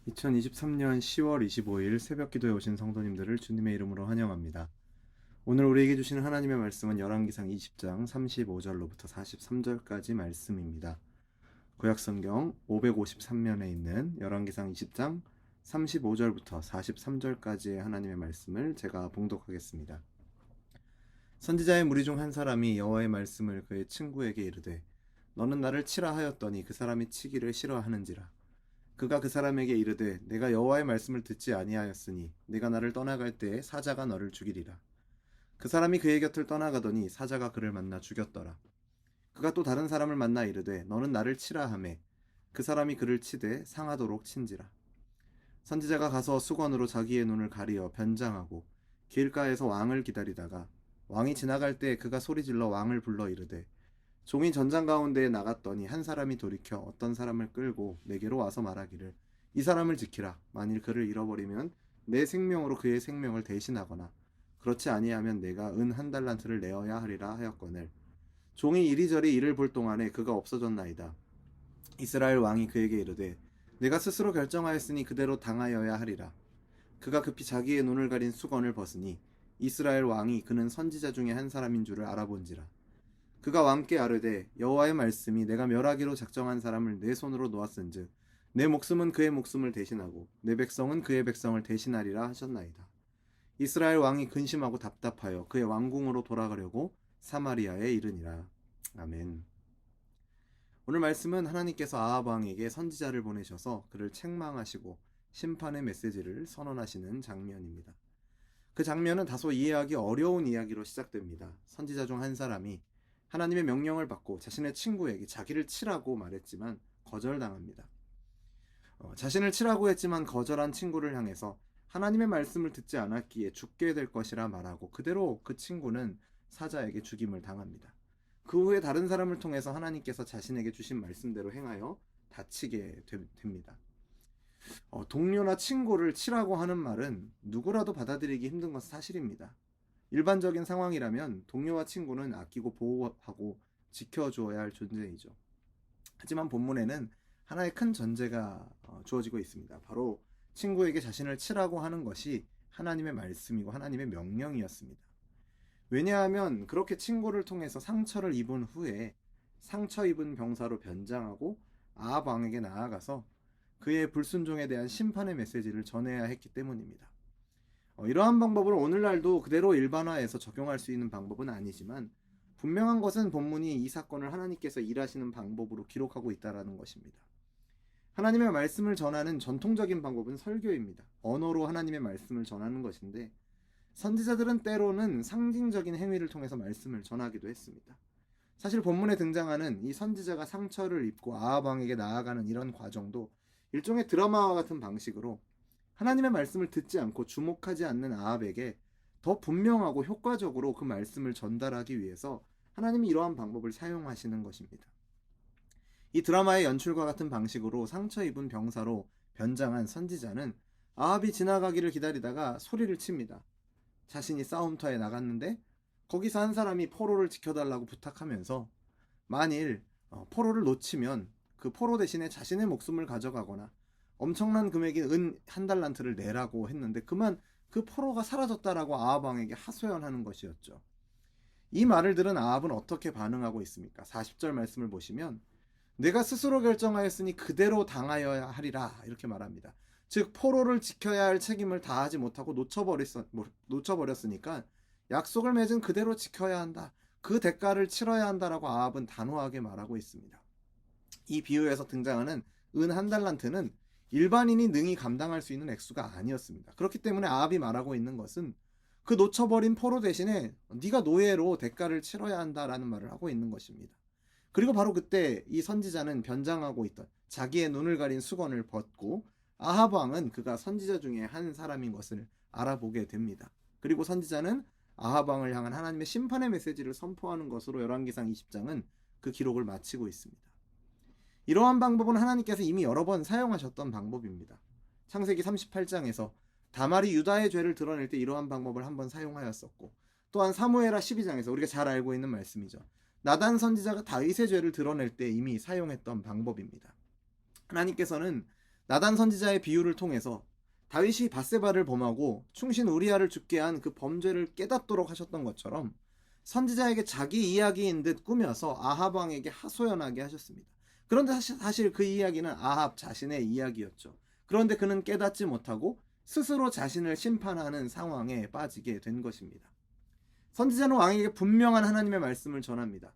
2023년 10월 25일 새벽 기도에 오신 성도님들을 주님의 이름으로 환영합니다. 오늘 우리에게 주시는 하나님의 말씀은 열왕기상 20장 35절로부터 43절까지 말씀입니다. 구약성경 553면에 있는 열왕기상 20장 35절부터 43절까지의 하나님의 말씀을 제가 봉독하겠습니다. 선지자의 무리 중 한 사람이 여호와의 말씀을 그의 친구에게 이르되 너는 나를 치라 하였더니 그 사람이 치기를 싫어하는지라. 그가 그 사람에게 이르되 내가 여호와의 말씀을 듣지 아니하였으니 내가 나를 떠나갈 때에 사자가 너를 죽이리라. 그 사람이 그의 곁을 떠나가더니 사자가 그를 만나 죽였더라. 그가 또 다른 사람을 만나 이르되 너는 나를 치라 하매 그 사람이 그를 치되 상하도록 친지라. 선지자가 가서 수건으로 자기의 눈을 가리어 변장하고 길가에서 왕을 기다리다가 왕이 지나갈 때 그가 소리질러 왕을 불러 이르되 종이 전장 가운데에 나갔더니 한 사람이 돌이켜 어떤 사람을 끌고 내게로 와서 말하기를 이 사람을 지키라. 만일 그를 잃어버리면 내 생명으로 그의 생명을 대신하거나 그렇지 아니하면 내가 은 한 달란트를 내어야 하리라 하였거늘 종이 이리저리 이를 볼 동안에 그가 없어졌나이다. 이스라엘 왕이 그에게 이르되 내가 스스로 결정하였으니 그대로 당하여야 하리라. 그가 급히 자기의 눈을 가린 수건을 벗으니 이스라엘 왕이 그는 선지자 중에 한 사람인 줄을 알아본지라. 그가 왕께 아뢰되 여호와의 말씀이 내가 멸하기로 작정한 사람을 내 손으로 놓았은즉 내 목숨은 그의 목숨을 대신하고 내 백성은 그의 백성을 대신하리라 하셨나이다. 이스라엘 왕이 근심하고 답답하여 그의 왕궁으로 돌아가려고 사마리아에 이르니라. 아멘. 오늘 말씀은 하나님께서 아합 왕에게 선지자를 보내셔서 그를 책망하시고 심판의 메시지를 선언하시는 장면입니다. 그 장면은 다소 이해하기 어려운 이야기로 시작됩니다. 선지자 중 한 사람이 하나님의 명령을 받고 자신의 친구에게 자기를 치라고 말했지만 거절당합니다. 자신을 치라고 했지만 거절한 친구를 향해서 하나님의 말씀을 듣지 않았기에 죽게 될 것이라 말하고 그대로 그 친구는 사자에게 죽임을 당합니다. 그 후에 다른 사람을 통해서 하나님께서 자신에게 주신 말씀대로 행하여 다치게 됩니다. 동료나 친구를 치라고 하는 말은 누구라도 받아들이기 힘든 것은 사실입니다. 일반적인 상황이라면 동료와 친구는 아끼고 보호하고 지켜주어야 할 존재이죠. 하지만 본문에는 하나의 큰 전제가 주어지고 있습니다. 바로 친구에게 자신을 치라고 하는 것이 하나님의 말씀이고 하나님의 명령이었습니다. 왜냐하면 그렇게 친구를 통해서 상처를 입은 후에 상처 입은 병사로 변장하고 아합 왕에게 나아가서 그의 불순종에 대한 심판의 메시지를 전해야 했기 때문입니다. 이러한 방법을 오늘날도 그대로 일반화해서 적용할 수 있는 방법은 아니지만 분명한 것은 본문이 이 사건을 하나님께서 일하시는 방법으로 기록하고 있다는 것입니다. 하나님의 말씀을 전하는 전통적인 방법은 설교입니다. 언어로 하나님의 말씀을 전하는 것인데 선지자들은 때로는 상징적인 행위를 통해서 말씀을 전하기도 했습니다. 사실 본문에 등장하는 이 선지자가 상처를 입고 아합 왕에게 나아가는 이런 과정도 일종의 드라마와 같은 방식으로 하나님의 말씀을 듣지 않고 주목하지 않는 아합에게 더 분명하고 효과적으로 그 말씀을 전달하기 위해서 하나님이 이러한 방법을 사용하시는 것입니다. 이 드라마의 연출과 같은 방식으로 상처 입은 병사로 변장한 선지자는 아합이 지나가기를 기다리다가 소리를 칩니다. 자신이 싸움터에 나갔는데 거기서 한 사람이 포로를 지켜달라고 부탁하면서 만일 포로를 놓치면 그 포로 대신에 자신의 목숨을 가져가거나 엄청난 금액인 은 한 달란트를 내라고 했는데 그만 그 포로가 사라졌다라고 아합 왕에게 하소연하는 것이었죠. 이 말을 들은 아합은 어떻게 반응하고 있습니까? 40절 말씀을 보시면 내가 스스로 결정하였으니 그대로 당하여야 하리라 이렇게 말합니다. 즉 포로를 지켜야 할 책임을 다하지 못하고 놓쳐버렸으니까 약속을 맺은 그대로 지켜야 한다. 그 대가를 치러야 한다라고 아합은 단호하게 말하고 있습니다. 이 비유에서 등장하는 은 한 달란트는 일반인이 능히 감당할 수 있는 액수가 아니었습니다. 그렇기 때문에 아합이 말하고 있는 것은 그 놓쳐버린 포로 대신에 네가 노예로 대가를 치러야 한다라는 말을 하고 있는 것입니다. 그리고 바로 그때 이 선지자는 변장하고 있던 자기의 눈을 가린 수건을 벗고 아합 왕은 그가 선지자 중에 한 사람인 것을 알아보게 됩니다. 그리고 선지자는 아합 왕을 향한 하나님의 심판의 메시지를 선포하는 것으로 열왕기상 20장은 그 기록을 마치고 있습니다. 이러한 방법은 하나님께서 이미 여러 번 사용하셨던 방법입니다. 창세기 38장에서 다말이 유다의 죄를 드러낼 때 이러한 방법을 한번 사용하였었고 또한 사무엘하 12장에서 우리가 잘 알고 있는 말씀이죠. 나단 선지자가 다윗의 죄를 드러낼 때 이미 사용했던 방법입니다. 하나님께서는 나단 선지자의 비유를 통해서 다윗이 밧세바를 범하고 충신 우리아를 죽게 한 그 범죄를 깨닫도록 하셨던 것처럼 선지자에게 자기 이야기인 듯 꾸며서 아합 왕에게 하소연하게 하셨습니다. 그런데 사실 그 이야기는 아합 자신의 이야기였죠. 그런데 그는 깨닫지 못하고 스스로 자신을 심판하는 상황에 빠지게 된 것입니다. 선지자는 왕에게 분명한 하나님의 말씀을 전합니다.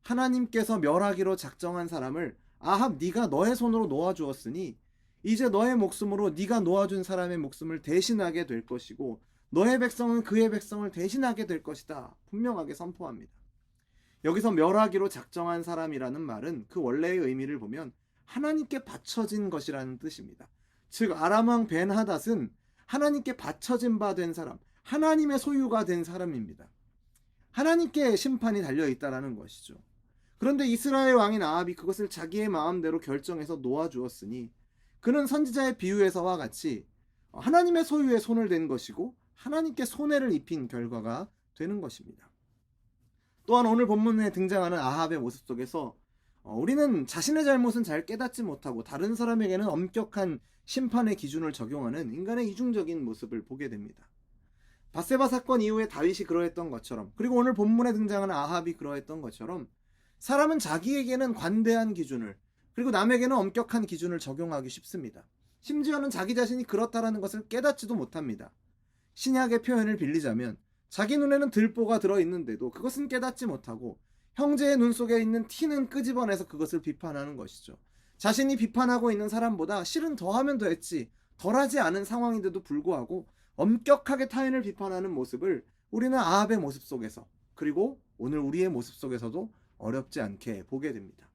하나님께서 멸하기로 작정한 사람을 아합 네가 너의 손으로 놓아주었으니 이제 너의 목숨으로 네가 놓아준 사람의 목숨을 대신하게 될 것이고 너의 백성은 그의 백성을 대신하게 될 것이다. 분명하게 선포합니다. 여기서 멸하기로 작정한 사람이라는 말은 그 원래의 의미를 보면 하나님께 바쳐진 것이라는 뜻입니다. 즉 아람 왕 벤하닷은 하나님께 바쳐진 바 된 사람, 하나님의 소유가 된 사람입니다. 하나님께 심판이 달려있다라는 것이죠. 그런데 이스라엘 왕인 아합이 그것을 자기의 마음대로 결정해서 놓아주었으니 그는 선지자의 비유에서와 같이 하나님의 소유에 손을 댄 것이고 하나님께 손해를 입힌 결과가 되는 것입니다. 또한 오늘 본문에 등장하는 아합의 모습 속에서 우리는 자신의 잘못은 잘 깨닫지 못하고 다른 사람에게는 엄격한 심판의 기준을 적용하는 인간의 이중적인 모습을 보게 됩니다. 밧세바 사건 이후에 다윗이 그러했던 것처럼, 그리고 오늘 본문에 등장하는 아합이 그러했던 것처럼 사람은 자기에게는 관대한 기준을, 그리고 남에게는 엄격한 기준을 적용하기 쉽습니다. 심지어는 자기 자신이 그렇다라는 것을 깨닫지도 못합니다. 신약의 표현을 빌리자면 자기 눈에는 들보가 들어있는데도 그것은 깨닫지 못하고 형제의 눈 속에 있는 티는 끄집어내서 그것을 비판하는 것이죠. 자신이 비판하고 있는 사람보다 실은 더하면 더했지 덜하지 않은 상황인데도 불구하고 엄격하게 타인을 비판하는 모습을 우리는 아합의 모습 속에서, 그리고 오늘 우리의 모습 속에서도 어렵지 않게 보게 됩니다.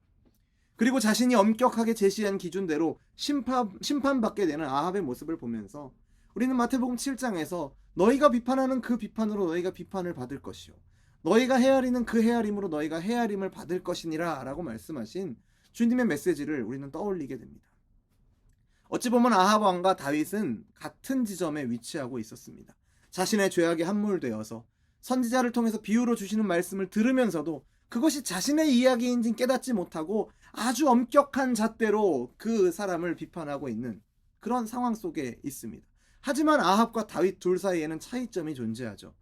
그리고 자신이 엄격하게 제시한 기준대로 심판받게 되는 아합의 모습을 보면서 우리는 마태복음 7장에서 너희가 비판하는 그 비판으로 너희가 비판을 받을 것이요 너희가 헤아리는 그 헤아림으로 너희가 헤아림을 받을 것이니라 라고 말씀하신 주님의 메시지를 우리는 떠올리게 됩니다. 어찌 보면 아합 왕과 다윗은 같은 지점에 위치하고 있었습니다. 자신의 죄악에 함몰되어서 선지자를 통해서 비유로 주시는 말씀을 들으면서도 그것이 자신의 이야기인지 깨닫지 못하고 아주 엄격한 잣대로 그 사람을 비판하고 있는 그런 상황 속에 있습니다. 하지만 아합과 다윗 둘 사이에는 차이점이 존재하죠.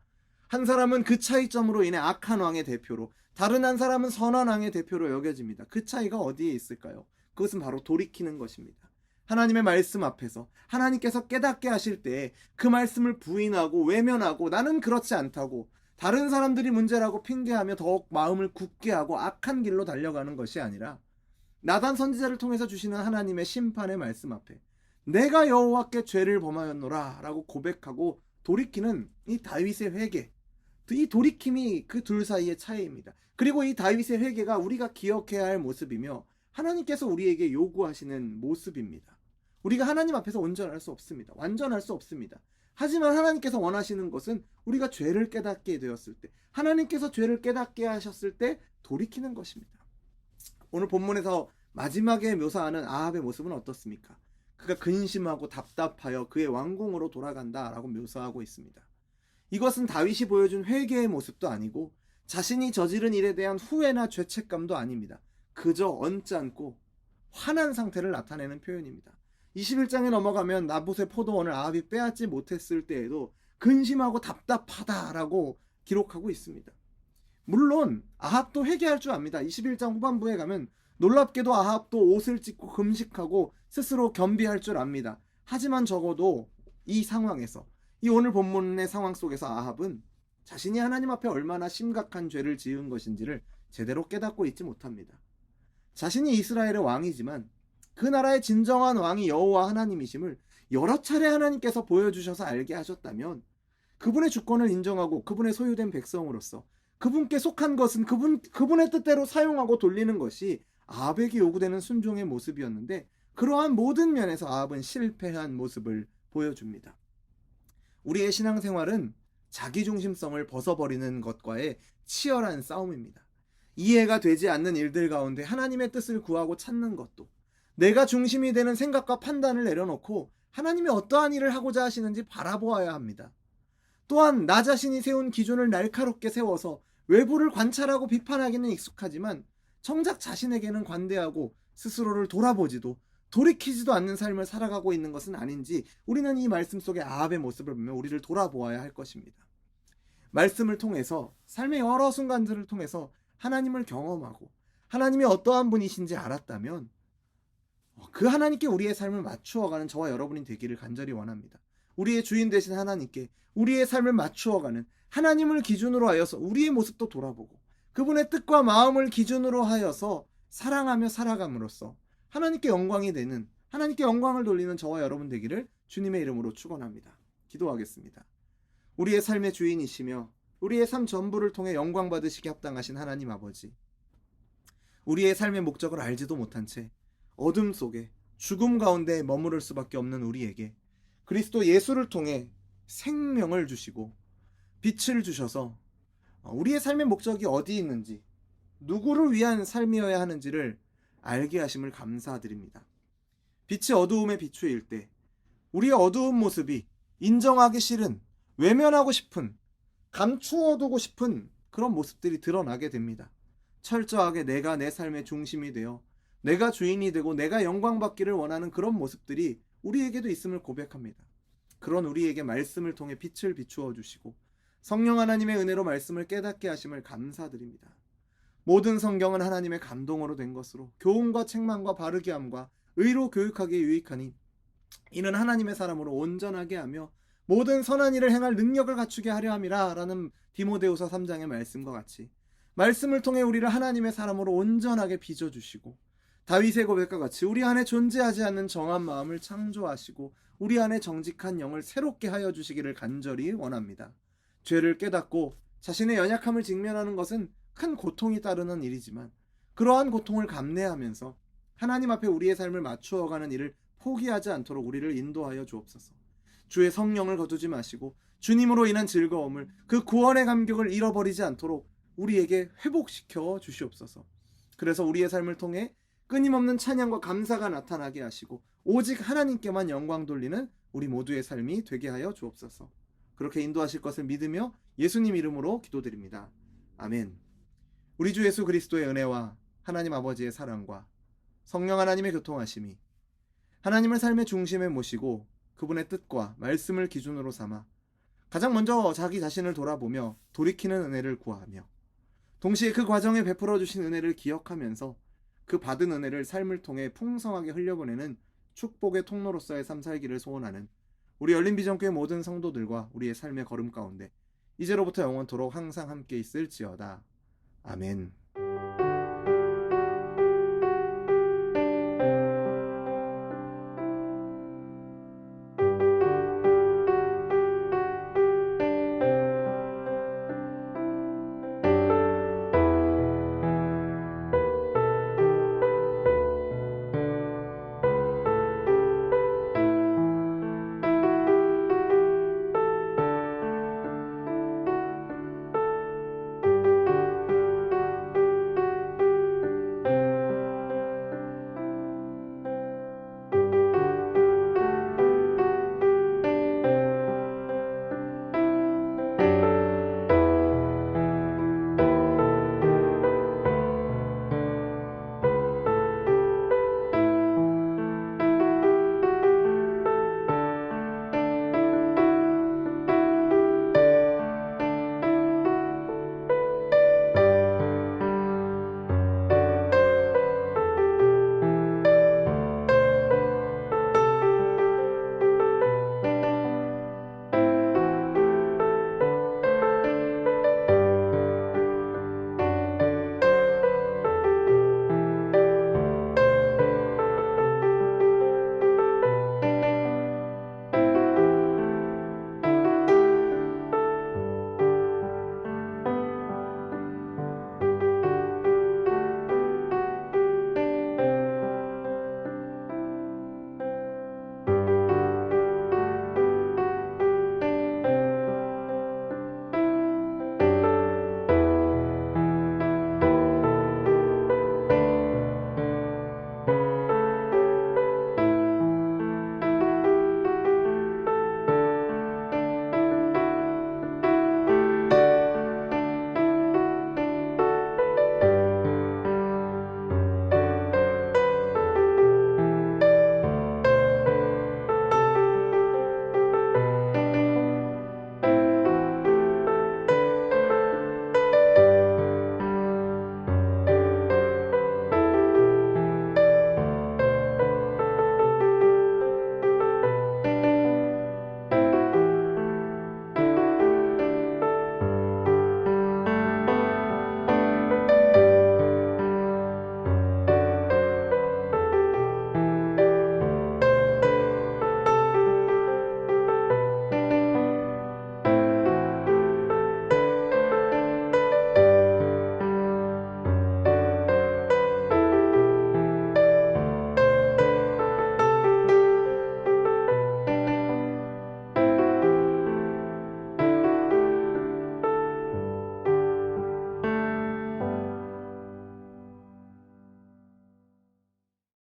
한 사람은 그 차이점으로 인해 악한 왕의 대표로, 다른 한 사람은 선한 왕의 대표로 여겨집니다. 그 차이가 어디에 있을까요? 그것은 바로 돌이키는 것입니다. 하나님의 말씀 앞에서 하나님께서 깨닫게 하실 때 그 말씀을 부인하고 외면하고 나는 그렇지 않다고 다른 사람들이 문제라고 핑계하며 더욱 마음을 굳게 하고 악한 길로 달려가는 것이 아니라 나단 선지자를 통해서 주시는 하나님의 심판의 말씀 앞에 내가 여호와께 죄를 범하였노라 라고 고백하고 돌이키는 이 다윗의 회개, 이 돌이킴이 그 둘 사이의 차이입니다. 그리고 이 다윗의 회개가 우리가 기억해야 할 모습이며 하나님께서 우리에게 요구하시는 모습입니다. 우리가 하나님 앞에서 온전할 수 없습니다. 완전할 수 없습니다. 하지만 하나님께서 원하시는 것은 우리가 죄를 깨닫게 되었을 때, 하나님께서 죄를 깨닫게 하셨을 때 돌이키는 것입니다. 오늘 본문에서 마지막에 묘사하는 아합의 모습은 어떻습니까? 그가 근심하고 답답하여 그의 왕궁으로 돌아간다라고 묘사하고 있습니다. 이것은 다윗이 보여준 회개의 모습도 아니고 자신이 저지른 일에 대한 후회나 죄책감도 아닙니다. 그저 언짢고 화난 상태를 나타내는 표현입니다. 21장에 넘어가면 나봇의 포도원을 아합이 빼앗지 못했을 때에도 근심하고 답답하다라고 기록하고 있습니다. 물론 아합도 회개할 줄 압니다. 21장 후반부에 가면 놀랍게도 아합도 옷을 찢고 금식하고 스스로 겸비할 줄 압니다. 하지만 적어도 이 상황에서, 이 오늘 본문의 상황 속에서 아합은 자신이 하나님 앞에 얼마나 심각한 죄를 지은 것인지를 제대로 깨닫고 있지 못합니다. 자신이 이스라엘의 왕이지만 그 나라의 진정한 왕이 여호와 하나님이심을 여러 차례 하나님께서 보여주셔서 알게 하셨다면 그분의 주권을 인정하고 그분의 소유된 백성으로서 그분께 속한 것은 그분의 뜻대로 사용하고 돌리는 것이 아합에게 요구되는 순종의 모습이었는데 그러한 모든 면에서 아합은 실패한 모습을 보여줍니다. 우리의 신앙생활은 자기중심성을 벗어버리는 것과의 치열한 싸움입니다. 이해가 되지 않는 일들 가운데 하나님의 뜻을 구하고 찾는 것도, 내가 중심이 되는 생각과 판단을 내려놓고 하나님이 어떠한 일을 하고자 하시는지 바라보아야 합니다. 또한 나 자신이 세운 기준을 날카롭게 세워서 외부를 관찰하고 비판하기는 익숙하지만 정작 자신에게는 관대하고 스스로를 돌아보지도 돌이키지도 않는 삶을 살아가고 있는 것은 아닌지 우리는 이 말씀 속의 아합의 모습을 보며 우리를 돌아보아야 할 것입니다. 말씀을 통해서 삶의 여러 순간들을 통해서 하나님을 경험하고 하나님이 어떠한 분이신지 알았다면 그 하나님께 우리의 삶을 맞추어가는 저와 여러분이 되기를 간절히 원합니다. 우리의 주인 되신 하나님께 우리의 삶을 맞추어가는, 하나님을 기준으로 하여서 우리의 모습도 돌아보고 그분의 뜻과 마음을 기준으로 하여서 사랑하며 살아감으로써 하나님께 영광이 되는, 하나님께 영광을 돌리는 저와 여러분 되기를 주님의 이름으로 축원합니다. 기도하겠습니다. 우리의 삶의 주인이시며 우리의 삶 전부를 통해 영광 받으시기 합당하신 하나님 아버지, 우리의 삶의 목적을 알지도 못한 채 어둠 속에 죽음 가운데 머무를 수밖에 없는 우리에게 그리스도 예수를 통해 생명을 주시고 빛을 주셔서 우리의 삶의 목적이 어디 있는지, 누구를 위한 삶이어야 하는지를 알게 하심을 감사드립니다. 빛이 어두움에 비추일 때 우리의 어두운 모습이 인정하기 싫은, 외면하고 싶은, 감추어두고 싶은 그런 모습들이 드러나게 됩니다. 철저하게 내가 내 삶의 중심이 되어 내가 주인이 되고 내가 영광받기를 원하는 그런 모습들이 우리에게도 있음을 고백합니다. 그런 우리에게 말씀을 통해 빛을 비추어 주시고 성령 하나님의 은혜로 말씀을 깨닫게 하심을 감사드립니다. 모든 성경은 하나님의 감동으로 된 것으로 교훈과 책망과 바르게 함과 의로 교육하기에 유익하니 이는 하나님의 사람으로 온전하게 하며 모든 선한 일을 행할 능력을 갖추게 하려 함이라 라는 디모데후서 3장의 말씀과 같이 말씀을 통해 우리를 하나님의 사람으로 온전하게 빚어주시고 다윗의 고백과 같이 우리 안에 존재하지 않는 정한 마음을 창조하시고 우리 안에 정직한 영을 새롭게 하여 주시기를 간절히 원합니다. 죄를 깨닫고 자신의 연약함을 직면하는 것은 큰 고통이 따르는 일이지만 그러한 고통을 감내하면서 하나님 앞에 우리의 삶을 맞추어가는 일을 포기하지 않도록 우리를 인도하여 주옵소서. 주의 성령을 거두지 마시고 주님으로 인한 즐거움을, 그 구원의 감격을 잃어버리지 않도록 우리에게 회복시켜 주시옵소서. 그래서 우리의 삶을 통해 끊임없는 찬양과 감사가 나타나게 하시고 오직 하나님께만 영광 돌리는 우리 모두의 삶이 되게 하여 주옵소서. 그렇게 인도하실 것을 믿으며 예수님 이름으로 기도드립니다. 아멘. 우리 주 예수 그리스도의 은혜와 하나님 아버지의 사랑과 성령 하나님의 교통하심이 하나님을 삶의 중심에 모시고 그분의 뜻과 말씀을 기준으로 삼아 가장 먼저 자기 자신을 돌아보며 돌이키는 은혜를 구하며 동시에 그 과정에 베풀어 주신 은혜를 기억하면서 그 받은 은혜를 삶을 통해 풍성하게 흘려보내는 축복의 통로로서의 삶 살기를 소원하는 우리 열린비전교회 모든 성도들과 우리의 삶의 걸음 가운데 이제로부터 영원토록 항상 함께 있을지어다. 아멘.